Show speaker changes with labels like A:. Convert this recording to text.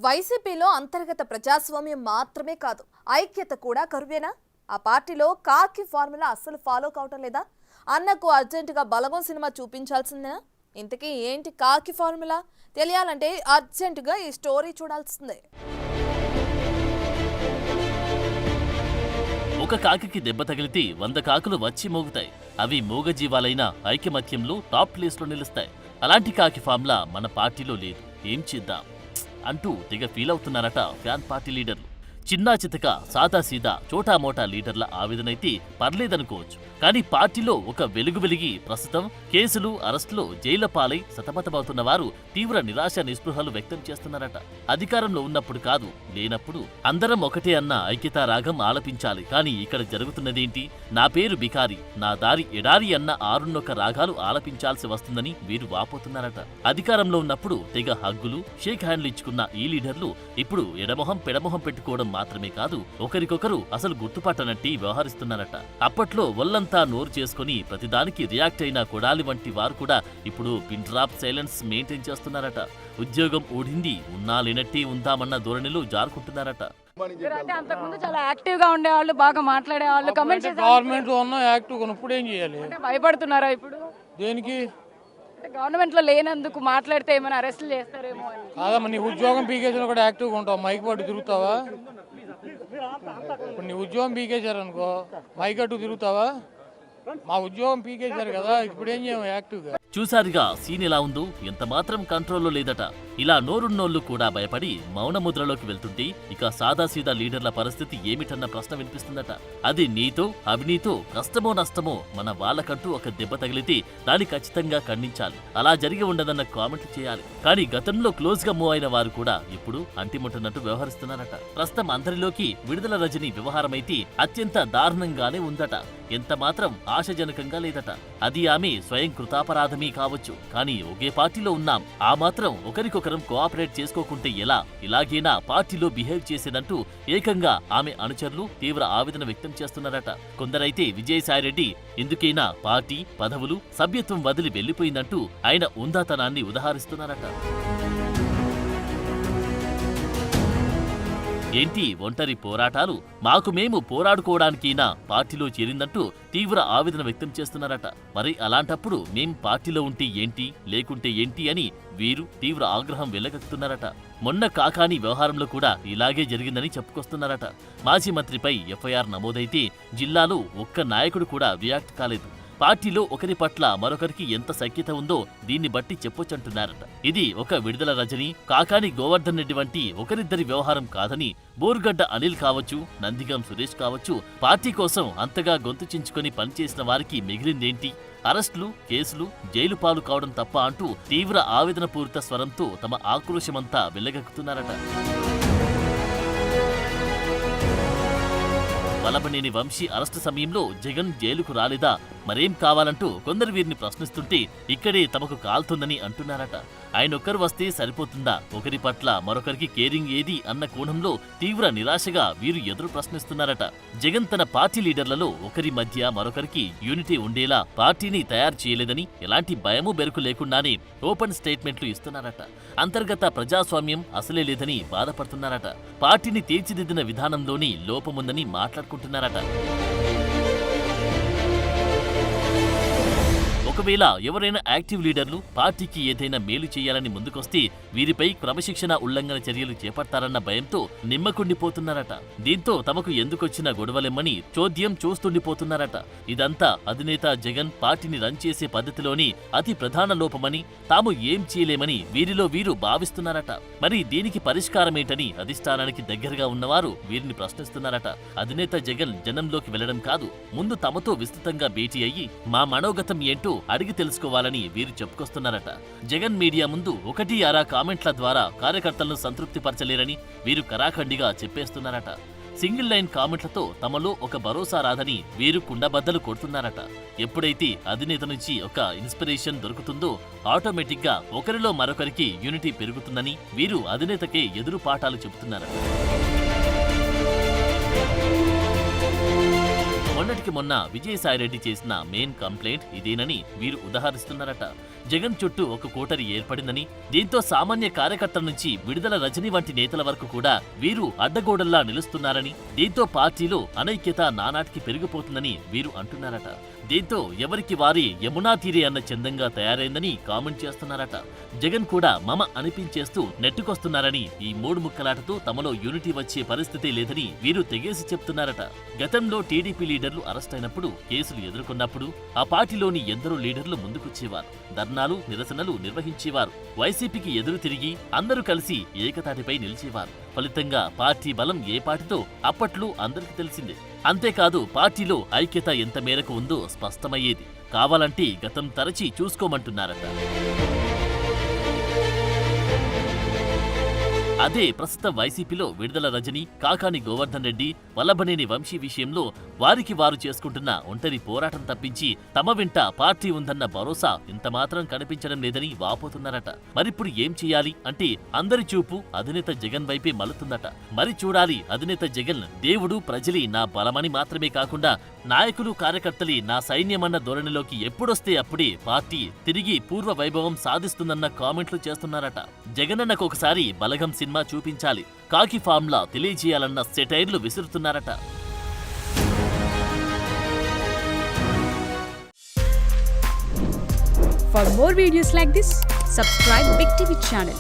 A: వైసీపీలో అంతర్గత ప్రజాస్వామ్యం మాత్రమే కాదు, ఐక్యత కూడా కరువేనా? ఆ పార్టీలో కాకి ఫార్ములా అస్సలు ఫాలో కావటం లేదా? అన్నకు అర్జెంటుగా బలగం సినిమా చూపించాల్సిందేనా? ఇంతకీ ఏంటి కాకి ఫార్ములా? తెలియాలంటే అర్జెంటుగా ఈ స్టోరీ చూడాల్సిందే.
B: ఒక కాకికి దెబ్బ తగిలితే 100 కాకులు వచ్చి మోగుతాయి. అవి మూగజీవాలైన ఐకమత్యంలో టాప్ ప్లేస్లో నిలుస్తాయి. అలాంటి కాకి ఫార్ములా మన పార్టీలో లేదు. ఏం చేద్దాం అంటూ తెగ ఫీల్ అవుతున్నారట ఫ్యాన్ పార్టీ లీడర్లు. చిన్నా చితక సాదాసీదా చోటామోటా లీడర్ల ఆవేదనైతే పర్లేదనుకోవచ్చు. కానీ పార్టీలో ఒక వెలుగు వెలిగి ప్రస్తుతం కేసులు, అరెస్టులు, జైళ్ల పాలై సతమతమవుతున్న వారు తీవ్ర నిరాశ నిస్పృహలు వ్యక్తం చేస్తున్నారట. అధికారంలో ఉన్నప్పుడు కాదు, లేనప్పుడు అందరం ఒకటే అన్న ఐక్యతా రాగం ఆలపించాలి. కానీ ఇక్కడ జరుగుతున్నదేంటి? నా పేరు బికారి, నా దారి ఎడారి అన్న 6 రాగాలు ఆలపించాల్సి వస్తుందని వీరు వాపోతున్నారట. అధికారంలో ఉన్నప్పుడు తెగ హగ్గులు, షేక్ హ్యాండ్లు ఇచ్చుకున్న ఈ లీడర్లు ఇప్పుడు ఎడమొహం పెడమొహం పెట్టుకోవడం మాత్రమే కాదు, ఒకరికొకరు అసలు గుర్తుపట్టనట్టి వ్యవహరిస్తున్నారట. అప్పట్లో ఒల్లంతా నోరు చేసుకుని ప్రతిదానికి రియాక్ట్ అయిన కొడాలి వంటి వారు కూడా ఇప్పుడు పిన్ డ్రాప్ సైలెన్స్ మెయింటైన్ చేస్తున్నారట. ఉద్యోగం ఊడింది, ఉన్నా లేనట్టే ఉందామన్న ధోరణిలో జారుకుంటున్నారట.
C: అంతకుముందు చాలా యాక్టివ్ గా ఉండేవాళ్ళు, బాగా మాట్లాడేవాళ్ళు.
D: గవర్నమెంట్ లో ఉన్న యాక్టివ్ ఇప్పుడు ఏం చేయాలి?
C: భయపడుతున్నారా ఇప్పుడు?
D: దేనికి?
C: గవర్నమెంట్ లో లేనందుకు మాట్లాడితే ఏమైనా అరెస్టులు చేస్తారేమో అని.
D: కాదమ్మా, నీ ఉద్యోగం పీకేసిన కూడా యాక్టివ్గా ఉంటావు. మైక్ పట్టు తిరుగుతావా? ఇప్పుడు నీ ఉద్యోగం పీకేశారనుకో, మైక్ అట్టు తిరుగుతావా? మా ఉద్యోగం పీకేశారు కదా, ఇప్పుడు ఏం చేయము యాక్టివ్గా.
B: చూసారుగా సీన్ ఎలా ఉందో? ఎంత మాత్రం కంట్రోల్లో లేదట. ఇలా నోరున్నోళ్లు కూడా భయపడి మౌన ముద్రలోకి వెళ్తుంటే ఇక సాదాసీదా లీడర్ల పరిస్థితి ఏమిటన్న ప్రశ్న వినిపిస్తుందట. అది నీతో అవినీతో కష్టమో నష్టమో మన వాళ్ళకంటూ ఒక దెబ్బ తగిలితే దాన్ని ఖచ్చితంగా ఖండించాలి. అలా జరిగి ఉండదన్న కామెంట్లు చేయాలి. కానీ గతంలో క్లోజ్ గా మూవ్ అయిన వారు కూడా ఇప్పుడు అంటిముట్టనట్టు వ్యవహరిస్తున్నారట. ప్రస్తుతం అందరిలోకి విడుదల రజని వ్యవహారమైతే అత్యంత దారుణంగానే ఉందట. ఎంత మాత్రం ఆశాజనకంగా లేదట. అది ఆమె స్వయం కృతాపరాధమే కావచ్చు. కానీ ఒకే పార్టీలో ఉన్నాం, ఆ మాత్రం ఒకరికొకరం కోఆపరేట్ చేసుకోకుంటే ఎలా? ఇలాగేనా పార్టీలో బిహేవ్ చేసేదంటూ ఏకంగా ఆమె అనుచరులు తీవ్ర ఆవేదన వ్యక్తం చేస్తున్నారట. కొందరైతే విజయసాయిరెడ్డి ఎందుకైనా పార్టీ పదవులు సభ్యత్వం వదిలి వెళ్లిపోయిందంటూ ఆయన ఉందాతనాన్ని ఉదహరిస్తున్నారట. ఏంటి ఒంటరి పోరాటాలు? మాకు మేము పోరాడుకోవడానికైనా పార్టీలో చేరిందంటూ తీవ్ర ఆవేదన వ్యక్తం చేస్తున్నారట. మరి అలాంటప్పుడు మేం పార్టీలో ఉంటే ఏంటి, లేకుంటే ఏంటి అని వీరు తీవ్ర ఆగ్రహం వెళ్లగక్కుతున్నారట. మొన్న కాకాని వ్యవహారంలో కూడా ఇలాగే జరిగిందని చెప్పుకొస్తున్నారట. మాజీ మంత్రిపై ఎఫ్ఐఆర్ నమోదైతే జిల్లాలో ఒక్క నాయకుడు కూడా రియాక్ట్ కాలేదు. పార్టీలో ఒకరి పట్ల మరొకరికి ఎంత సఖ్యత ఉందో దీన్ని బట్టి చెప్పొచ్చంటున్నారట. ఇది ఒక విడుదల రజని, కాకాని గోవర్ధన్ రెడ్డి వంటి ఒకరిద్దరి వ్యవహారం కాదని, బోరుగడ్డ అనిల్ కావచ్చు, నందిగం సురేష్ కావచ్చు, పార్టీ కోసం అంతగా గొంతు చించుకొని పనిచేసిన వారికి మిగిలిందేంటి? అరెస్టులు, కేసులు, జైలు పాలు కావడం తప్ప అంటూ తీవ్ర ఆవేదన పూరిత స్వరంతో తమ ఆక్రోశమంతా వెళ్లగక్కుతున్నారట. వల్లభనేని వంశీ అరెస్టు సమయంలో జగన్ జైలుకు రాలేదా, మరేం కావాలంటూ కొందరు వీరిని ప్రశ్నిస్తుంటే ఇక్కడే తమకు కాల్తుందని అంటున్నారట. ఆయనొక్కరు వస్తే సరిపోతుందా? ఒకరి పట్ల మరొకరికి కేరింగ్ ఏది అన్న కోణంలో తీవ్ర నిరాశగా వీరు ఎదురు ప్రశ్నిస్తున్నారట. జగన్ తన పార్టీ లీడర్లలో ఒకరి మధ్య మరొకరికి యూనిటీ ఉండేలా పార్టీని తయారు చేయలేదని, ఎలాంటి భయము బెరుకు లేకుండానే ఓపెన్ స్టేట్మెంట్లు ఇస్తున్నారట. అంతర్గత ప్రజాస్వామ్యం అసలే లేదని బాధపడుతున్నారట. పార్టీని తీర్చిదిద్దిన విధానంలోని లోపముందని మాట్లాడుకుంటున్నారట. ఒకవేళ ఎవరైనా యాక్టివ్ లీడర్లు పార్టీకి ఏదైనా మేలు చేయాలని ముందుకొస్తే వీరిపై క్రమశిక్షణ ఉల్లంఘన చర్యలు చేపడతారన్న భయంతో నిమ్మకుండిపోతున్నారట. దీంతో తమకు ఎందుకొచ్చిన గొడవలెమ్మని చోద్యం చూస్తుండిపోతున్నారట. ఇదంతా అధినేత జగన్ పార్టీని రన్ చేసే పద్ధతిలోని అతి ప్రధాన లోపమని, తాము ఏం చేయలేమని వీరిలో వీరు భావిస్తున్నారట. మరి దీనికి పరిష్కారమేంటని అధిష్టానానికి దగ్గరగా ఉన్నవారు వీరిని ప్రశ్నిస్తున్నారట. అధినేత జగన్ జనంలోకి వెళ్లడం కాదు, ముందు తమతో విస్తృతంగా భేటీ అయ్యి మా మనోగతం ఏంటో అడిగి తెలుసుకోవాలని వీరు చెప్పుకొస్తున్నారట. జగన్ మీడియా ముందు 1-6 కామెంట్ల ద్వారా కార్యకర్తలను సంతృప్తి పరచలేరని వీరు కరాఖండిగా చెప్పేస్తున్నారట. సింగిల్ లైన్ కామెంట్లతో తమలో ఒక భరోసా రాదని వీరు కుండబద్దలు కొడుతున్నారట. ఎప్పుడైతే అధినేత నుంచి ఒక ఇన్స్పిరేషన్ దొరుకుతుందో ఆటోమేటిక్గా ఒకరిలో మరొకరికి యూనిటీ పెరుగుతుందని వీరు అధినేతకే ఎదురు పాఠాలు చెబుతున్నారట. మొన్నటికి మొన్న విజయసాయిరెడ్డి చేసిన మెయిన్ కంప్లైంట్ ఇదేనని వీరు ఉదహరిస్తున్నారట. జగన్ చుట్టూ ఒక కోటరి ఏర్పడిందని, దీంతో సామాన్య కార్యకర్తల నుంచి విడుదల రజనీ వంటి నేతల వరకు కూడా వీరు అడ్డగోడల్లా నిలుస్తున్నారని, దీంతో పార్టీలో అనైక్యత నానాటికి పెరిగిపోతుందని వీరు అంటున్నారట. దీంతో ఎవరికి వారి యమునా తీరే అన్న చందంగా తయారైందని కామెంట్ చేస్తున్నారట. జగన్ కూడా మమ అనిపించేస్తూ నెట్టుకొస్తున్నారని, ఈ మూడు ముక్కలాటతో తమలో యూనిటీ వచ్చే పరిస్థితి లేదని వీరు తెగేసి చెప్తున్నారట. గతంలో టీడీపీ లీడర్లు అరెస్ట్ అయినప్పుడు, కేసులు ఎదుర్కొన్నప్పుడు ఆ పార్టీలోని ఎందరో లీడర్లు ముందుకొచ్చేవారు, ధర్నాలు నిరసనలు నిర్వహించేవారు, వైసీపీకి ఎదురు తిరిగి అందరూ కలిసి ఏకతాటిపై నిలిచేవారు. ఫలితంగా పార్టీ బలం ఏ పార్టీతో అప్పట్లో అందరికీ తెలిసిందే. అంతేకాదు పార్టీలో ఐక్యత ఎంత మేరకు ఉందో స్పష్టమయ్యేది. కావాలంటే గతం తరచి చూసుకోమంటున్నారట. అదే ప్రస్తుతం వైసీపీలో విడుదల రజని, కాకాని గోవర్ధన్ రెడ్డి, వల్లభనేని వంశీ విషయంలో వారికి వారు చేసుకుంటున్న ఒంటరి పోరాటం తప్పించి తమ వెంట పార్టీ ఉందన్న భరోసా ఇంతమాత్రం కనిపించడం లేదని వాపోతున్నారట. మరిప్పుడు ఏం చేయాలి అంటే అందరి చూపు అధినేత జగన్ వైపే మలుతుందట. మరి చూడాలి, అధినేత జగన్ దేవుడు ప్రజలే నా బలమని మాత్రమే కాకుండా నాయకులు కార్యకర్తలే నా సైన్యమన్న ధోరణిలోకి ఎప్పుడొస్తే అప్పుడే పార్టీ తిరిగి పూర్వ వైభవం సాధిస్తుందన్న కామెంట్లు చేస్తున్నారట. జగనన్నకు ఒకసారి బలగం సినిమా చూపించాలి, కాకి ఫామ్లా తెలియజేయాలన్న సెటైర్లు విసురుతున్నారట.
E: For more videos like this, subscribe Big TV channel